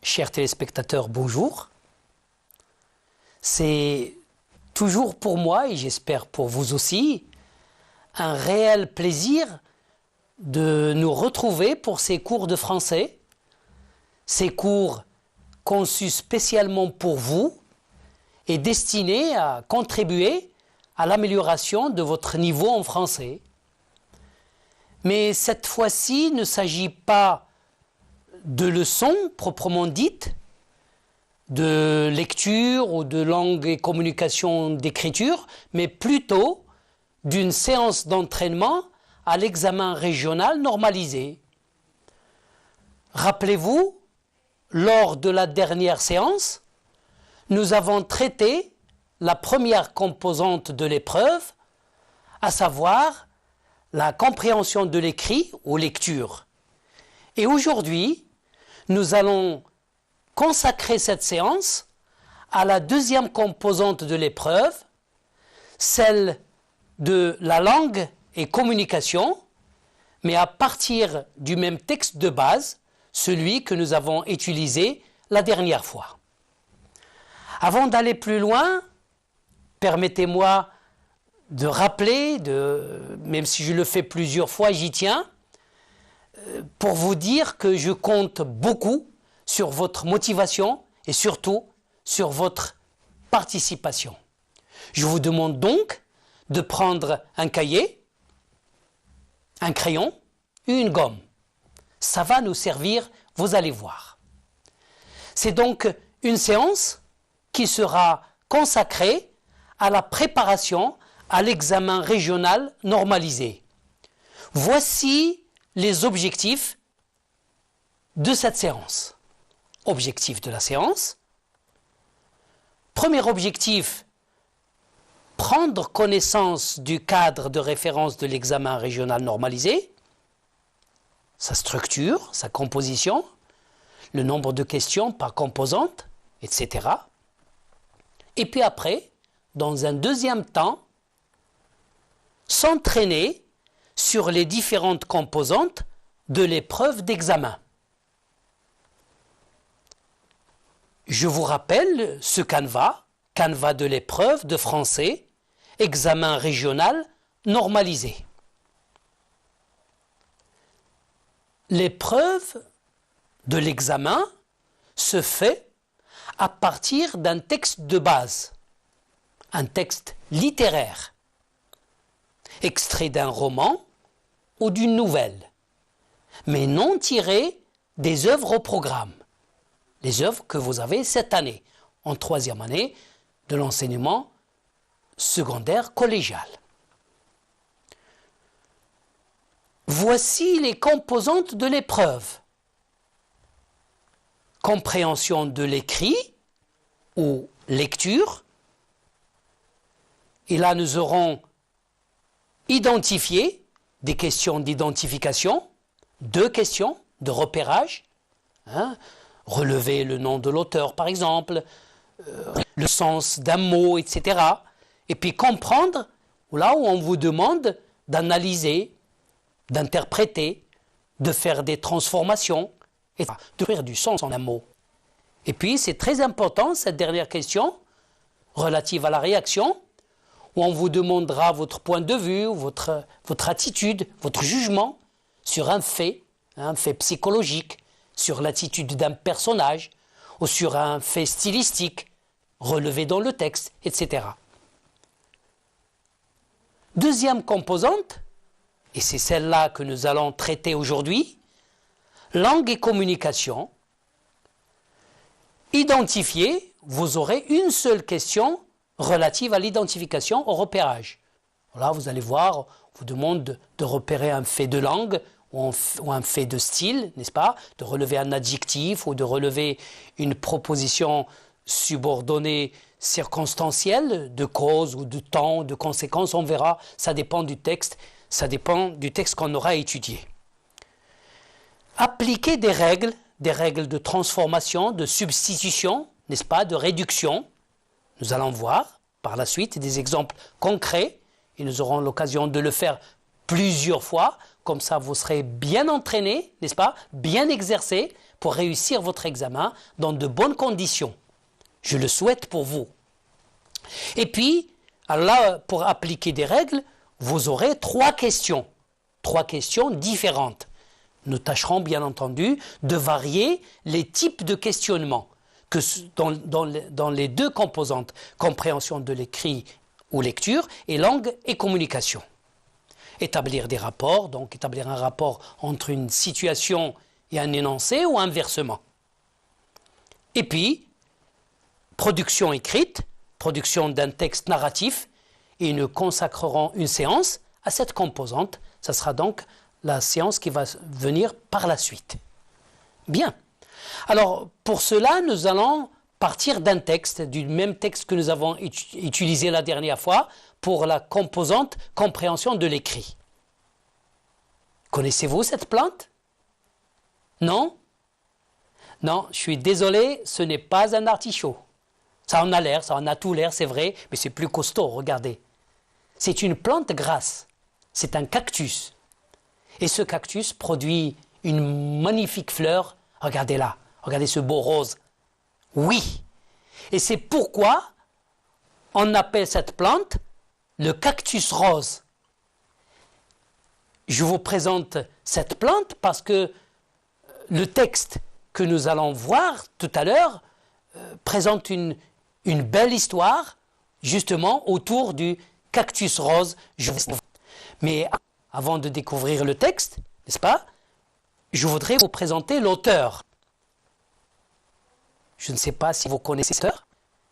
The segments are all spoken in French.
Chers téléspectateurs, bonjour. C'est toujours pour moi, et j'espère pour vous aussi, un réel plaisir de nous retrouver pour ces cours de français, ces cours conçus spécialement pour vous et destinés à contribuer à l'amélioration de votre niveau en français. Mais cette fois-ci, il ne s'agit pas de leçons proprement dites, de lecture ou de langue et communication d'écriture, mais plutôt d'une séance d'entraînement à l'examen régional normalisé. Rappelez-vous, lors de la dernière séance, nous avons traité la première composante de l'épreuve, à savoir la compréhension de l'écrit ou lecture. Et aujourd'hui, nous allons consacrer cette séance à la deuxième composante de l'épreuve, celle de la langue et communication, mais à partir du même texte de base, celui que nous avons utilisé la dernière fois. Avant d'aller plus loin, permettez-moi de rappeler, même si je le fais plusieurs fois, j'y tiens, pour vous dire que je compte beaucoup sur votre motivation et surtout sur votre participation. Je vous demande donc de prendre un cahier, un crayon et une gomme. Ça va nous servir, vous allez voir. C'est donc une séance qui sera consacrée à la préparation à l'examen régional normalisé. Voici les objectifs de cette séance. Objectif de la séance. Premier objectif, prendre connaissance du cadre de référence de l'examen régional normalisé, sa structure, sa composition, le nombre de questions par composante, etc. Et puis après, dans un deuxième temps, s'entraîner sur les différentes composantes de l'épreuve d'examen. Je vous rappelle ce canevas de l'épreuve de français, examen régional normalisé. L'épreuve de l'examen se fait à partir d'un texte de base, un texte littéraire, extrait d'un roman ou d'une nouvelle, mais non tiré des œuvres au programme, les œuvres que vous avez cette année, en troisième année de l'enseignement secondaire collégial. Voici les composantes de l'épreuve. Compréhension de l'écrit ou lecture. Et là, nous aurons identifié des questions d'identification, 2 questions de repérage, relever le nom de l'auteur par exemple, le sens d'un mot, etc. Et puis comprendre là où on vous demande d'analyser, d'interpréter, de faire des transformations, et de faire du sens en un mot. Et puis c'est très important cette dernière question relative à la réaction, où on vous demandera votre point de vue, votre attitude, votre jugement sur un fait psychologique, sur l'attitude d'un personnage, ou sur un fait stylistique, relevé dans le texte, etc. Deuxième composante, et c'est celle-là que nous allons traiter aujourd'hui, langue et communication. Identifier, vous aurez une seule question relative à l'identification au repérage. Là, vous allez voir, on vous demande de repérer un fait de langue ou un fait de style, n'est-ce pas? De relever un adjectif ou de relever une proposition subordonnée circonstancielle, de cause ou de temps, de conséquence, on verra, ça dépend du texte qu'on aura étudié. Appliquer des règles de transformation, de substitution, n'est-ce pas, de réduction. Nous allons voir par la suite des exemples concrets et nous aurons l'occasion de le faire plusieurs fois Comme ça, vous serez bien entraîné, n'est-ce pas? Bien exercé pour réussir votre examen dans de bonnes conditions. Je le souhaite pour vous. Et puis, alors là, pour appliquer des règles, vous aurez 3 questions. 3 questions différentes. Nous tâcherons bien entendu de varier les types de questionnements que dans les 2 composantes, compréhension de l'écrit ou lecture, et langue et communication. Établir des rapports, donc établir un rapport entre une situation et un énoncé ou inversement. Et puis, production écrite, production d'un texte narratif, et nous consacrerons une séance à cette composante. Ça sera donc la séance qui va venir par la suite. Bien. Alors, pour cela, nous allons partir d'un texte, du même texte que nous avons utilisé la dernière fois pour la composante compréhension de l'écrit. Connaissez-vous cette plante? Non? Non, je suis désolé, ce n'est pas un artichaut. Ça en a l'air, ça en a tout l'air, c'est vrai, mais c'est plus costaud, regardez. C'est une plante grasse, c'est un cactus. Et ce cactus produit une magnifique fleur, regardez là, regardez ce beau rose. Oui, et c'est pourquoi on appelle cette plante le cactus rose. Je vous présente cette plante parce que le texte que nous allons voir tout à l'heure présente une belle histoire justement autour du cactus rose. Mais avant de découvrir le texte, n'est-ce pas, je voudrais vous présenter l'auteur. Je ne sais pas si vous connaissez cette auteure.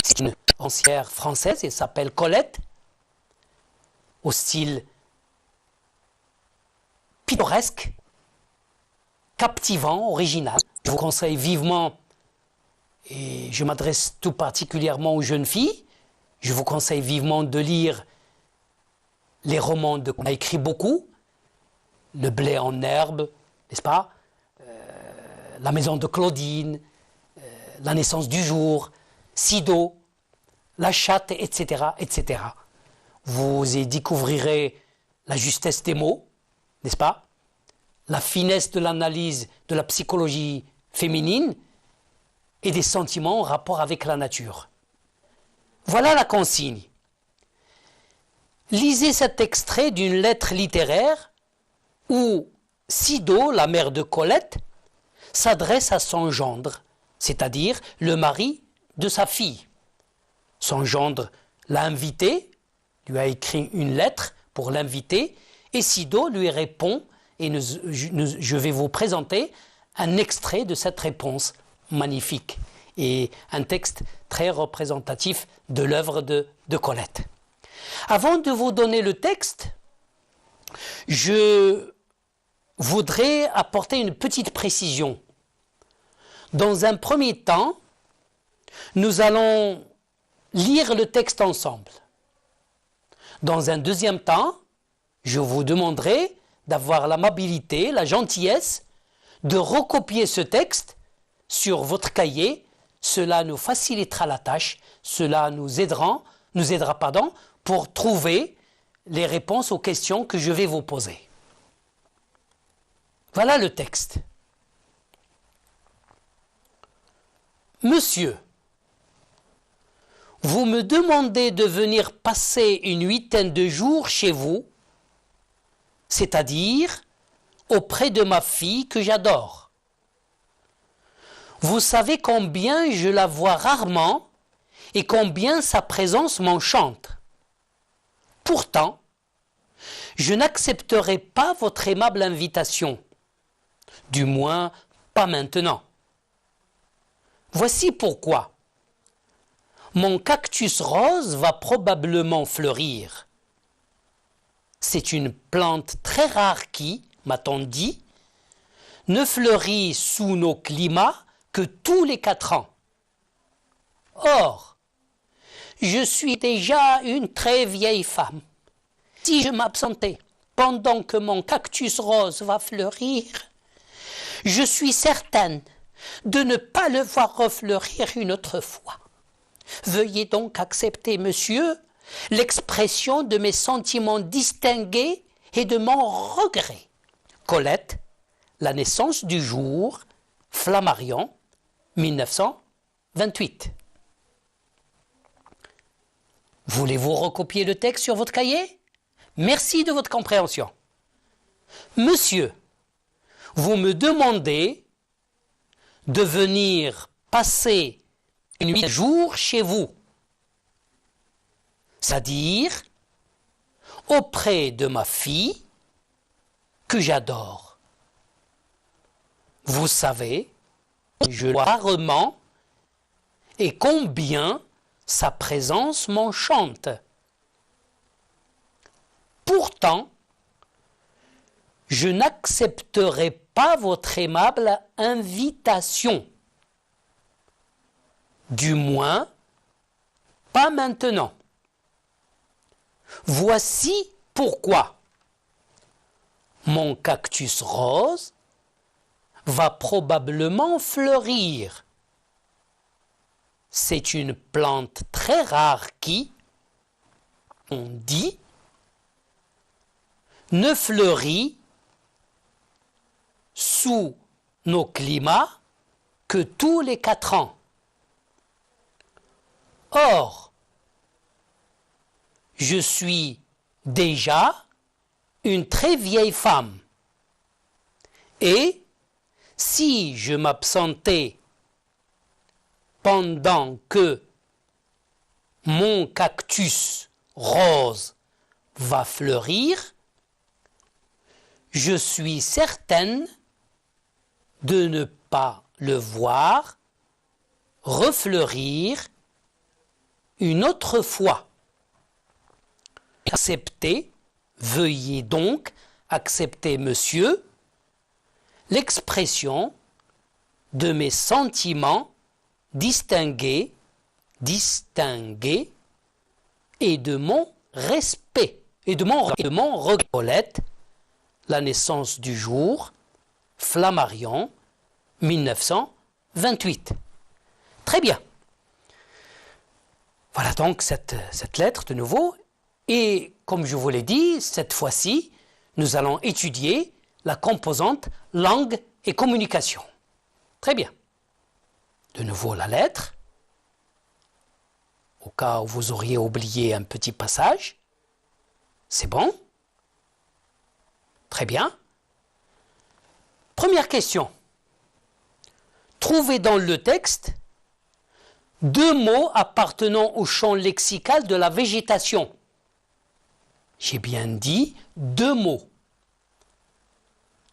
C'est une romancière française, elle s'appelle Colette, au style pittoresque, captivant, original. Je vous conseille vivement, et je m'adresse tout particulièrement aux jeunes filles, je vous conseille vivement de lire les romans qu'on a écrit beaucoup, Le blé en herbe, n'est-ce pas, La maison de Claudine, La naissance du jour, Sido, La chatte, etc., etc. Vous y découvrirez la justesse des mots, n'est-ce pas, la finesse de l'analyse de la psychologie féminine et des sentiments en rapport avec la nature. Voilà la consigne. Lisez cet extrait d'une lettre littéraire où Sido, la mère de Colette, s'adresse à son gendre, c'est-à-dire le mari de sa fille. Son gendre l'a invité, lui a écrit une lettre pour l'inviter, et Sido lui répond, et je vais vous présenter un extrait de cette réponse magnifique, et un texte très représentatif de l'œuvre de Colette. Avant de vous donner le texte, je voudrais apporter une petite précision. Dans un premier temps, nous allons lire le texte ensemble. Dans un deuxième temps, je vous demanderai d'avoir l'amabilité, la gentillesse de recopier ce texte sur votre cahier. Cela nous facilitera la tâche, cela nous aidera pour trouver les réponses aux questions que je vais vous poser. Voilà le texte. Monsieur, vous me demandez de venir passer une 8aine de jours chez vous, c'est-à-dire auprès de ma fille que j'adore. Vous savez combien je la vois rarement et combien sa présence m'enchante. Pourtant, je n'accepterai pas votre aimable invitation, du moins pas maintenant. Voici pourquoi. Mon cactus rose va probablement fleurir. C'est une plante très rare qui, m'a-t-on dit, ne fleurit sous nos climats que tous les 4 ans. Or, je suis déjà une très vieille femme. Si je m'absentais pendant que mon cactus rose va fleurir, je suis certaine de ne pas le voir refleurir une autre fois. Veuillez donc accepter, monsieur, l'expression de mes sentiments distingués et de mon regret. Colette, la naissance du jour, Flammarion, 1928. Voulez-vous recopier le texte sur votre cahier? Merci de votre compréhension. Monsieur, vous me demandez de venir passer une nuit de jour chez vous, c'est-à-dire auprès de ma fille que j'adore. Vous savez, je l'aime rarement et combien sa présence m'enchante. Pourtant, je n'accepterai pas votre aimable invitation. Du moins, pas maintenant. Voici pourquoi. Mon cactus rose va probablement fleurir. C'est une plante très rare qui, on dit, ne fleurit sous nos climats que tous les 4 ans. Or, je suis déjà une très vieille femme et si je m'absentais pendant que mon cactus rose va fleurir, je suis certaine de ne pas le voir refleurir une autre fois. Acceptez, veuillez donc accepter, monsieur, l'expression de mes sentiments distingués et de mon respect et de mon regret. La naissance du jour, Flammarion, 1928. Très bien. Voilà donc cette lettre de nouveau. Et comme je vous l'ai dit, cette fois-ci, nous allons étudier la composante langue et communication. Très bien. De nouveau la lettre, au cas où vous auriez oublié un petit passage. C'est bon? Très bien. Première question. Trouvez dans le texte 2 mots appartenant au champ lexical de la végétation. J'ai bien dit 2 mots.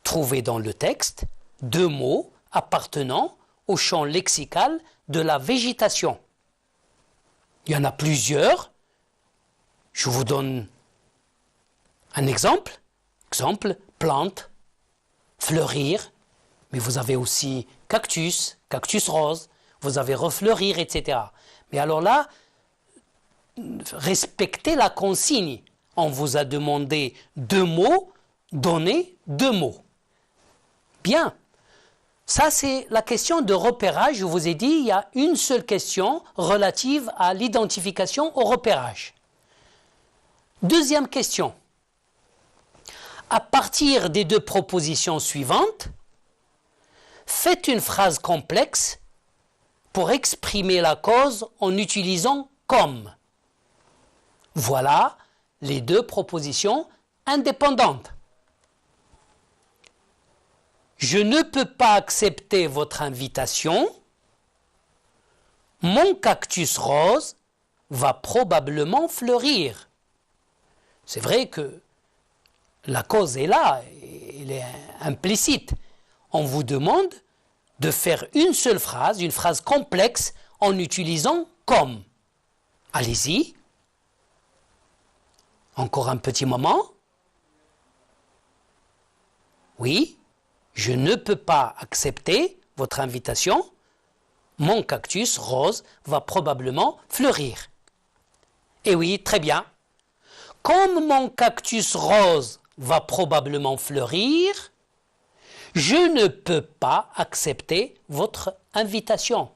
Trouvez dans le texte 2 mots appartenant au champ lexical de la végétation. Il y en a plusieurs. Je vous donne un exemple. Exemple, plante, fleurir, mais vous avez aussi cactus, cactus rose, vous avez refleurir, etc. Mais alors là, respectez la consigne. On vous a demandé 2 mots, donnez 2 mots. Bien. Ça, c'est la question de repérage. Je vous ai dit, il y a une seule question relative à l'identification au repérage. Deuxième question. À partir des 2 propositions suivantes, faites une phrase complexe pour exprimer la cause en utilisant comme. Voilà les 2 propositions indépendantes. Je ne peux pas accepter votre invitation. Mon cactus rose va probablement fleurir. C'est vrai que la cause est là, elle est implicite. On vous demande de faire une seule phrase, une phrase complexe, en utilisant comme. Allez-y. Encore un petit moment. Oui, je ne peux pas accepter votre invitation. Mon cactus rose va probablement fleurir. Et oui, très bien. Comme mon cactus rose va probablement fleurir, je ne peux pas accepter votre invitation.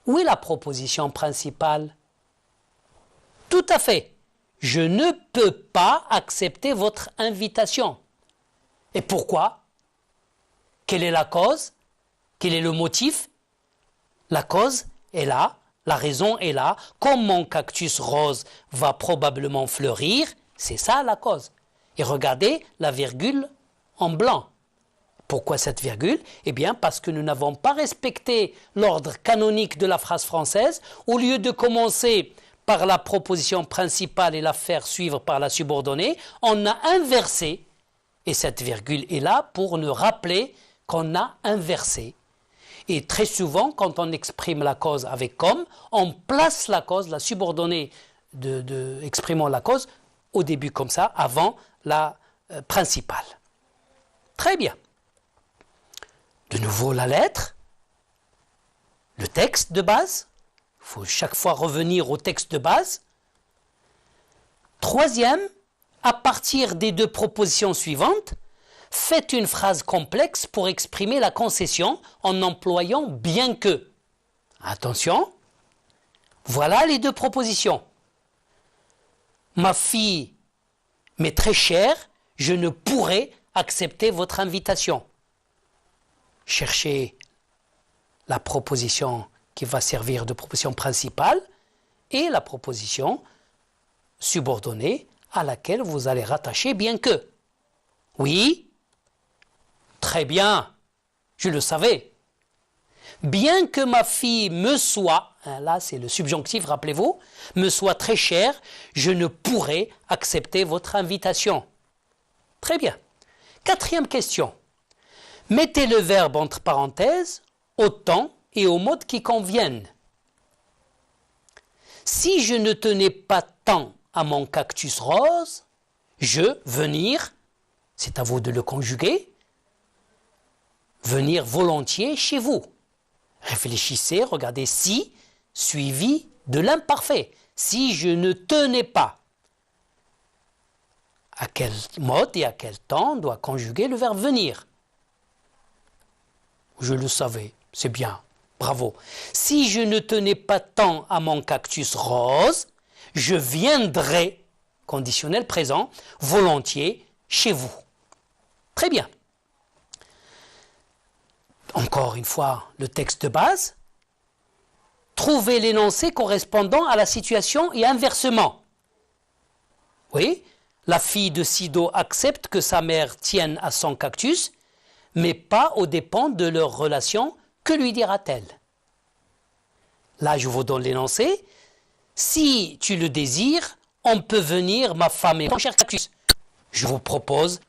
Où est la proposition principale? Tout à fait. Je ne peux pas accepter votre invitation. Et pourquoi? Quelle est la cause? Quel est le motif? La cause est là, la raison est là. Comme mon cactus rose va probablement fleurir, c'est ça la cause. Et regardez la virgule en blanc. Pourquoi cette virgule? Eh bien parce que nous n'avons pas respecté l'ordre canonique de la phrase française. Au lieu de commencer par la proposition principale et la faire suivre par la subordonnée, on a inversé. Et cette virgule est là pour nous rappeler qu'on a inversé. Et très souvent, quand on exprime la cause avec comme, on place la cause, la subordonnée exprimant la cause, au début comme ça, avant la principale. Très bien. De nouveau la lettre, le texte de base. Il faut chaque fois revenir au texte de base. Troisième, à partir des deux propositions suivantes, faites une phrase complexe pour exprimer la concession en employant bien que. Attention, voilà les deux propositions. Ma fille m'est très chère, je ne pourrais accepter votre invitation. Cherchez la proposition qui va servir de proposition principale et la proposition subordonnée à laquelle vous allez rattacher bien que. Oui, très bien, je le savais. Bien que ma fille me soit, là c'est le subjonctif, rappelez-vous, me soit très chère, je ne pourrais accepter votre invitation. Très bien. Quatrième question. Mettez le verbe entre parenthèses au temps et au mode qui conviennent. Si je ne tenais pas tant à mon cactus rose, venir, c'est à vous de le conjuguer, venir volontiers chez vous. Réfléchissez, regardez si, suivi de l'imparfait. Si je ne tenais pas, à quel mode et à quel temps doit conjuguer le verbe venir? Je le savais, c'est bien, bravo. Si je ne tenais pas tant à mon cactus rose, je viendrais, conditionnel présent, volontiers chez vous. Très bien. Encore une fois, le texte de base. Trouvez l'énoncé correspondant à la situation et inversement. Oui, la fille de Sido accepte que sa mère tienne à son cactus, mais pas aux dépens de leur relation. Que lui dira-t-elle? Là, je vous donne l'énoncé. Si tu le désires, on peut venir, ma femme et mon cher cactus. Je vous propose,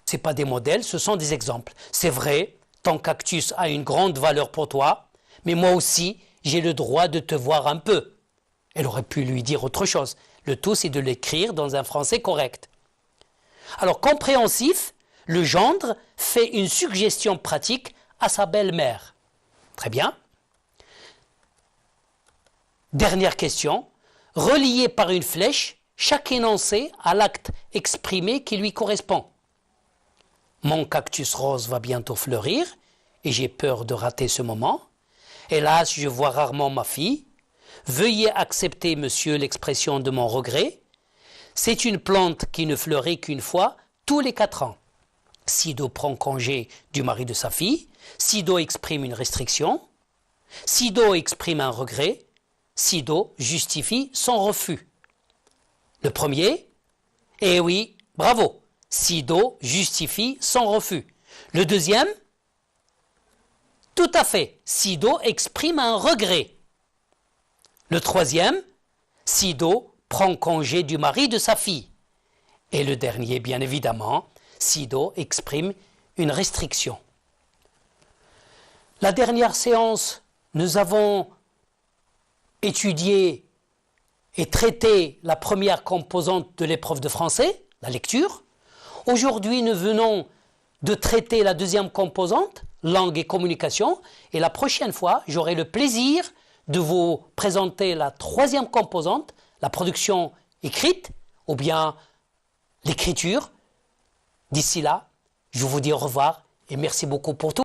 ce n'est pas des modèles, ce sont des exemples. C'est vrai, ton cactus a une grande valeur pour toi, mais moi aussi, j'ai le droit de te voir un peu. Elle aurait pu lui dire autre chose. Le tout, c'est de l'écrire dans un français correct. Alors, compréhensif, le gendre fait une suggestion pratique à sa belle-mère. Très bien. Dernière question. Reliez par une flèche chaque énoncé à l'acte exprimé qui lui correspond. Mon cactus rose va bientôt fleurir et j'ai peur de rater ce moment. Hélas, je vois rarement ma fille. Veuillez accepter, monsieur, l'expression de mon regret. C'est une plante qui ne fleurit qu'une fois tous les 4 ans. Sido prend congé du mari de sa fille. Sido exprime une restriction. Sido exprime un regret. Sido justifie son refus. Le premier, eh oui, bravo. Sido justifie son refus. Le deuxième, tout à fait. Sido exprime un regret. Le troisième, Sido prend congé du mari de sa fille. Et le dernier, bien évidemment, Sido exprime une restriction. La dernière séance, nous avons étudié et traité la première composante de l'épreuve de français, la lecture. Aujourd'hui, nous venons de traiter la deuxième composante, langue et communication. Et la prochaine fois, j'aurai le plaisir de vous présenter la troisième composante, la production écrite, ou bien l'écriture. D'ici là, je vous dis au revoir et merci beaucoup pour tout.